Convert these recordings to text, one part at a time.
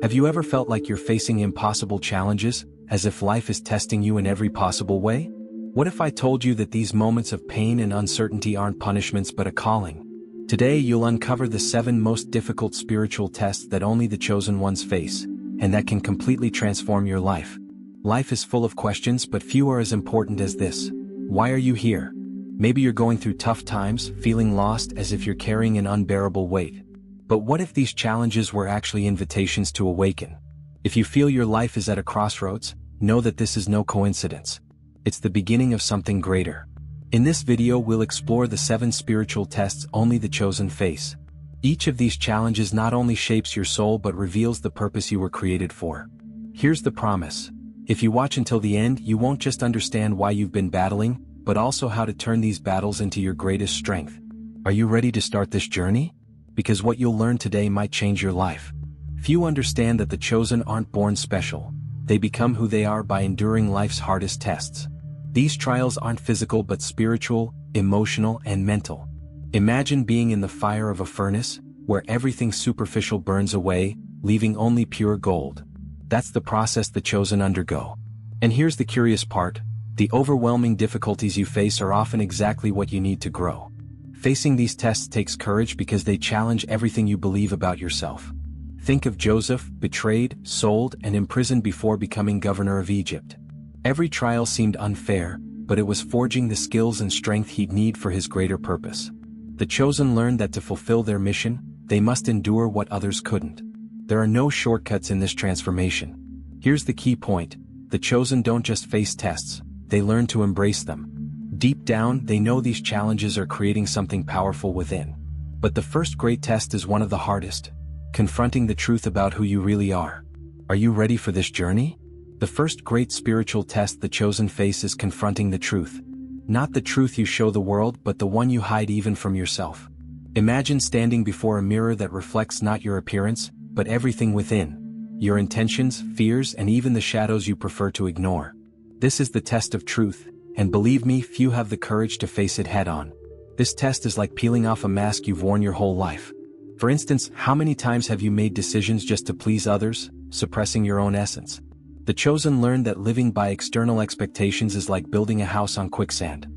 Have you ever felt like you're facing impossible challenges, as if life is testing you in every possible way? What if I told you that these moments of pain and uncertainty aren't punishments but a calling? Today you'll uncover the 7 most difficult spiritual tests that only the chosen ones face, and that can completely transform your life. Life is full of questions, but few are as important as this. Why are you here? Maybe you're going through tough times, feeling lost as if you're carrying an unbearable weight. But what if these challenges were actually invitations to awaken? If you feel your life is at a crossroads, know that this is no coincidence. It's the beginning of something greater. In this video we'll explore the 7 spiritual tests only the chosen face. Each of these challenges not only shapes your soul but reveals the purpose you were created for. Here's the promise. If you watch until the end, you won't just understand why you've been battling, but also how to turn these battles into your greatest strength. Are you ready to start this journey? Because what you'll learn today might change your life. Few understand that the chosen aren't born special. They become who they are by enduring life's hardest tests. These trials aren't physical but spiritual, emotional, and mental. Imagine being in the fire of a furnace, where everything superficial burns away, leaving only pure gold. That's the process the chosen undergo. And here's the curious part. The overwhelming difficulties you face are often exactly what you need to grow. Facing these tests takes courage because they challenge everything you believe about yourself. Think of Joseph, betrayed, sold, and imprisoned before becoming governor of Egypt. Every trial seemed unfair, but it was forging the skills and strength he'd need for his greater purpose. The chosen learned that to fulfill their mission, they must endure what others couldn't. There are no shortcuts in this transformation. Here's the key point. The chosen don't just face tests, they learn to embrace them. Deep down, they know these challenges are creating something powerful within. But the first great test is one of the hardest. Confronting the truth about who you really are. Are you ready for this journey? The first great spiritual test the chosen face is confronting the truth. Not the truth you show the world, but the one you hide even from yourself. Imagine standing before a mirror that reflects not your appearance, but everything within. Your intentions, fears, and even the shadows you prefer to ignore. This is the test of truth. And believe me, few have the courage to face it head-on. This test is like peeling off a mask you've worn your whole life. For instance, how many times have you made decisions just to please others, suppressing your own essence? The chosen learned that living by external expectations is like building a house on quicksand.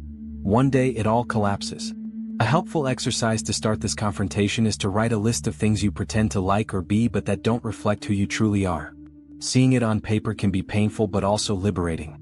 One day it all collapses. A helpful exercise to start this confrontation is to write a list of things you pretend to like or be but that don't reflect who you truly are. Seeing it on paper can be painful but also liberating.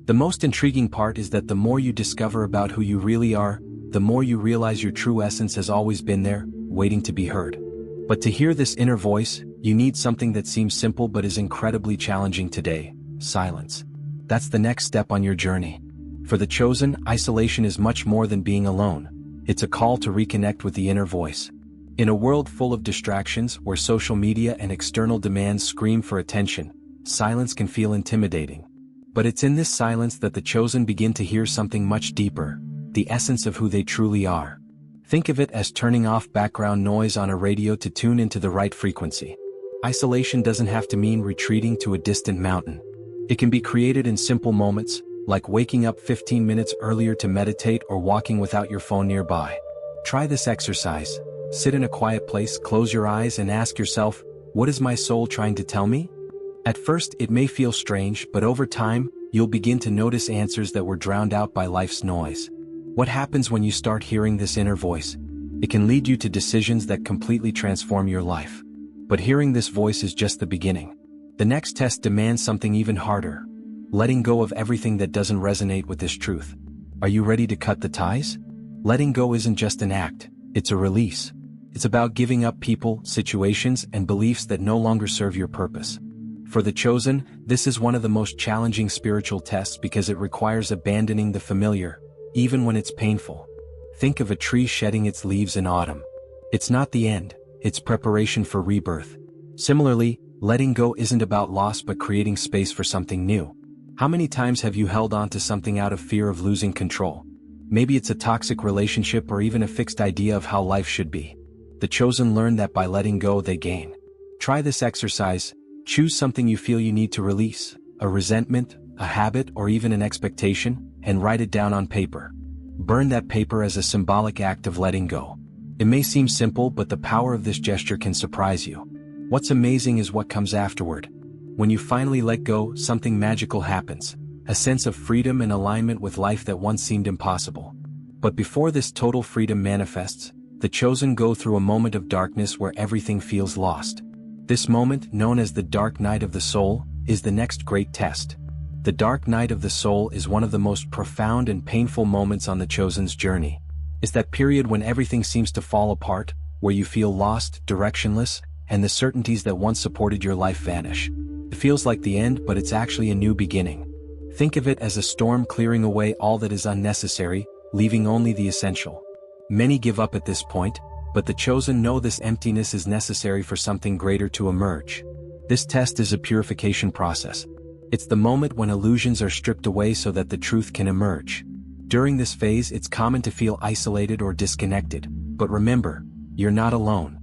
The most intriguing part is that the more you discover about who you really are, the more you realize your true essence has always been there, waiting to be heard. But to hear this inner voice, you need something that seems simple but is incredibly challenging today: silence. That's the next step on your journey. For the chosen, isolation is much more than being alone. It's a call to reconnect with the inner voice. In a world full of distractions, where social media and external demands scream for attention, silence can feel intimidating. But it's in this silence that the chosen begin to hear something much deeper, the essence of who they truly are. Think of it as turning off background noise on a radio to tune into the right frequency. Isolation doesn't have to mean retreating to a distant mountain. It can be created in simple moments, like waking up 15 minutes earlier to meditate or walking without your phone nearby. Try this exercise. Sit in a quiet place, close your eyes, and ask yourself, what is my soul trying to tell me? At first, it may feel strange, but over time, you'll begin to notice answers that were drowned out by life's noise. What happens when you start hearing this inner voice? It can lead you to decisions that completely transform your life. But hearing this voice is just the beginning. The next test demands something even harder: letting go of everything that doesn't resonate with this truth. Are you ready to cut the ties? Letting go isn't just an act, it's a release. It's about giving up people, situations, and beliefs that no longer serve your purpose. For the chosen, this is one of the most challenging spiritual tests because it requires abandoning the familiar, even when it's painful. Think of a tree shedding its leaves in autumn. It's not the end, it's preparation for rebirth. Similarly, letting go isn't about loss but creating space for something new. How many times have you held on to something out of fear of losing control? Maybe it's a toxic relationship or even a fixed idea of how life should be. The chosen learn that by letting go they gain. Try this exercise. Choose something you feel you need to release, a resentment, a habit, or even an expectation, and write it down on paper. Burn that paper as a symbolic act of letting go. It may seem simple, but the power of this gesture can surprise you. What's amazing is what comes afterward. When you finally let go, something magical happens. A sense of freedom and alignment with life that once seemed impossible. But before this total freedom manifests, the chosen go through a moment of darkness where everything feels lost. This moment, known as the dark night of the soul, is the next great test. The dark night of the soul is one of the most profound and painful moments on the chosen's journey. It's that period when everything seems to fall apart, where you feel lost, directionless, and the certainties that once supported your life vanish. It feels like the end, but it's actually a new beginning. Think of it as a storm clearing away all that is unnecessary, leaving only the essential. Many give up at this point, but the chosen know this emptiness is necessary for something greater to emerge. This test is a purification process. It's the moment when illusions are stripped away so that the truth can emerge. During this phase, it's common to feel isolated or disconnected, but remember, you're not alone.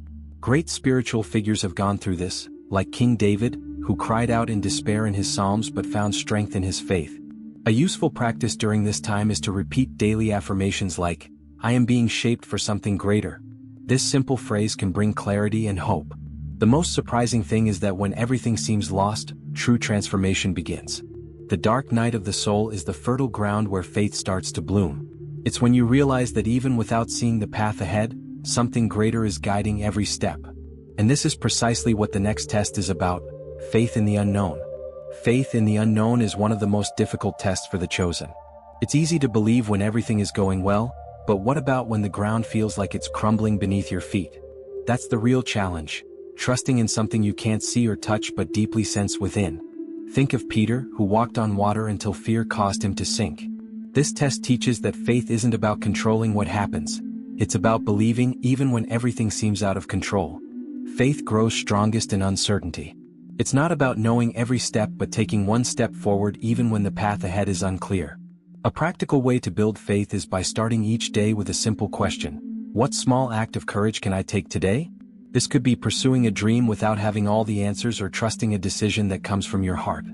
Great spiritual figures have gone through this, like King David, who cried out in despair in his Psalms but found strength in his faith. A useful practice during this time is to repeat daily affirmations like, "I am being shaped for something greater." This simple phrase can bring clarity and hope. The most surprising thing is that when everything seems lost, true transformation begins. The dark night of the soul is the fertile ground where faith starts to bloom. It's when you realize that even without seeing the path ahead, something greater is guiding every step. And this is precisely what the next test is about: faith in the unknown. Faith in the unknown is one of the most difficult tests for the chosen. It's easy to believe when everything is going well, but what about when the ground feels like it's crumbling beneath your feet? That's the real challenge, trusting in something you can't see or touch but deeply sense within. Think of Peter, who walked on water until fear caused him to sink. This test teaches that faith isn't about controlling what happens. It's about believing even when everything seems out of control. Faith grows strongest in uncertainty. It's not about knowing every step but taking one step forward even when the path ahead is unclear. A practical way to build faith is by starting each day with a simple question. What small act of courage can I take today? This could be pursuing a dream without having all the answers or trusting a decision that comes from your heart.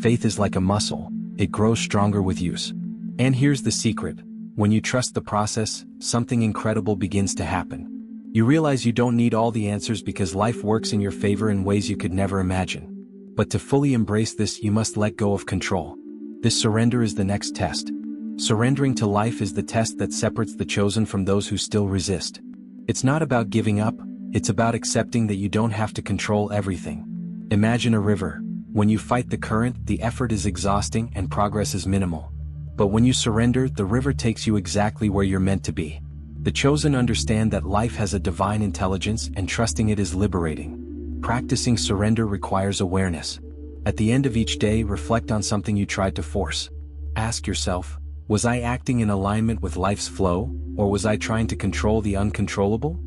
Faith is like a muscle. It grows stronger with use. And here's the secret. When you trust the process, something incredible begins to happen. You realize you don't need all the answers because life works in your favor in ways you could never imagine. But to fully embrace this, you must let go of control. This surrender is the next test. Surrendering to life is the test that separates the chosen from those who still resist. It's not about giving up, it's about accepting that you don't have to control everything. Imagine a river. When you fight the current, the effort is exhausting and progress is minimal. But when you surrender, the river takes you exactly where you're meant to be. The chosen understand that life has a divine intelligence and trusting it is liberating. Practicing surrender requires awareness. At the end of each day, reflect on something you tried to force. Ask yourself, was I acting in alignment with life's flow, or was I trying to control the uncontrollable?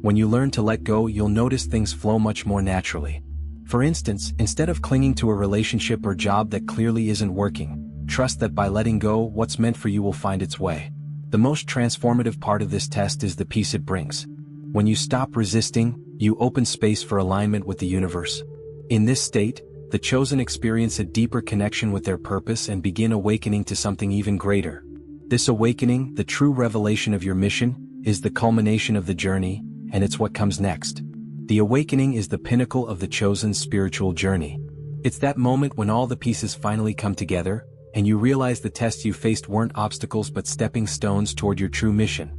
When you learn to let go, you'll notice things flow much more naturally. For instance, instead of clinging to a relationship or job that clearly isn't working, trust that by letting go, what's meant for you will find its way. The most transformative part of this test is the peace it brings. When you stop resisting, you open space for alignment with the universe. In this state, the chosen experience a deeper connection with their purpose and begin awakening to something even greater. This awakening, the true revelation of your mission, is the culmination of the journey, and it's what comes next. The awakening is the pinnacle of the chosen's spiritual journey. It's that moment when all the pieces finally come together, and you realize the tests you faced weren't obstacles but stepping stones toward your true mission.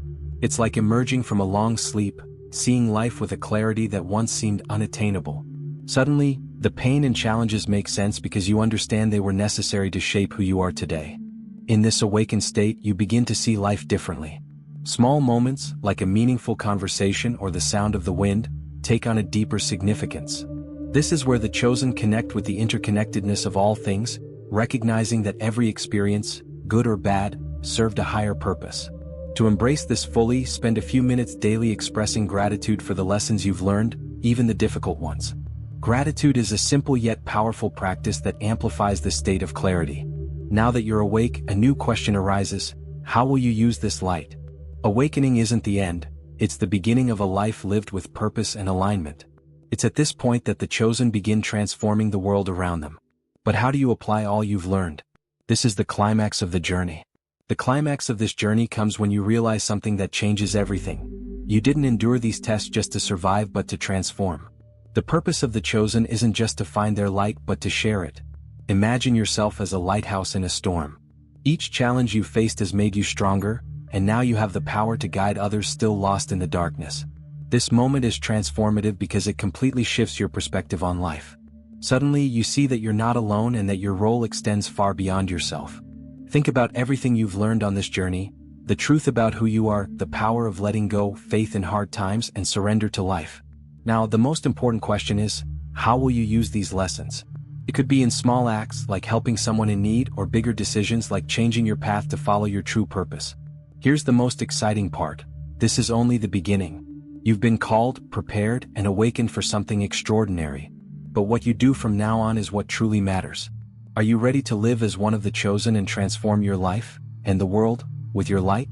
It's like emerging from a long sleep, seeing life with a clarity that once seemed unattainable. Suddenly, the pain and challenges make sense because you understand they were necessary to shape who you are today. In this awakened state, you begin to see life differently. Small moments, like a meaningful conversation or the sound of the wind, take on a deeper significance. This is where the chosen connect with the interconnectedness of all things, recognizing that every experience, good or bad, served a higher purpose. To embrace this fully, spend a few minutes daily expressing gratitude for the lessons you've learned, even the difficult ones. Gratitude is a simple yet powerful practice that amplifies the state of clarity. Now that you're awake, a new question arises: how will you use this light? Awakening isn't the end, it's the beginning of a life lived with purpose and alignment. It's at this point that the chosen begin transforming the world around them. But how do you apply all you've learned? This is the climax of the journey. The climax of this journey comes when you realize something that changes everything. You didn't endure these tests just to survive but to transform. The purpose of the chosen isn't just to find their light but to share it. Imagine yourself as a lighthouse in a storm. Each challenge you faced has made you stronger, and now you have the power to guide others still lost in the darkness. This moment is transformative because it completely shifts your perspective on life. Suddenly, you see that you're not alone and that your role extends far beyond yourself. Think about everything you've learned on this journey, the truth about who you are, the power of letting go, faith in hard times, and surrender to life. Now, the most important question is, how will you use these lessons? It could be in small acts like helping someone in need or bigger decisions like changing your path to follow your true purpose. Here's the most exciting part. This is only the beginning. You've been called, prepared, and awakened for something extraordinary. But what you do from now on is what truly matters. Are you ready to live as one of the chosen and transform your life and the world with your light?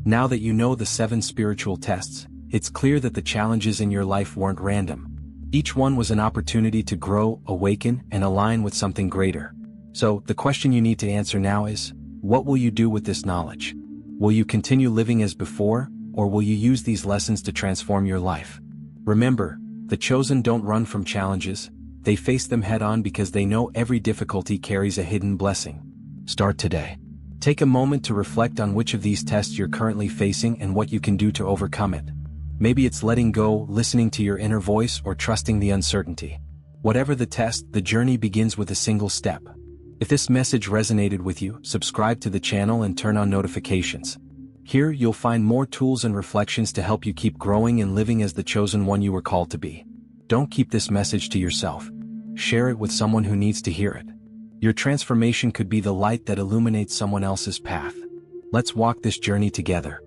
Now that you know the 7 spiritual tests, it's clear that the challenges in your life weren't random. Each one was an opportunity to grow, awaken, and align with something greater. So, the question you need to answer now is, what will you do with this knowledge? Will you continue living as before, or will you use these lessons to transform your life? Remember, the chosen don't run from challenges. They face them head-on because they know every difficulty carries a hidden blessing. Start today. Take a moment to reflect on which of these tests you're currently facing and what you can do to overcome it. Maybe it's letting go, listening to your inner voice, or trusting the uncertainty. Whatever the test, the journey begins with a single step. If this message resonated with you, subscribe to the channel and turn on notifications. Here you'll find more tools and reflections to help you keep growing and living as the chosen one you were called to be. Don't keep this message to yourself. Share it with someone who needs to hear it. Your transformation could be the light that illuminates someone else's path. Let's walk this journey together.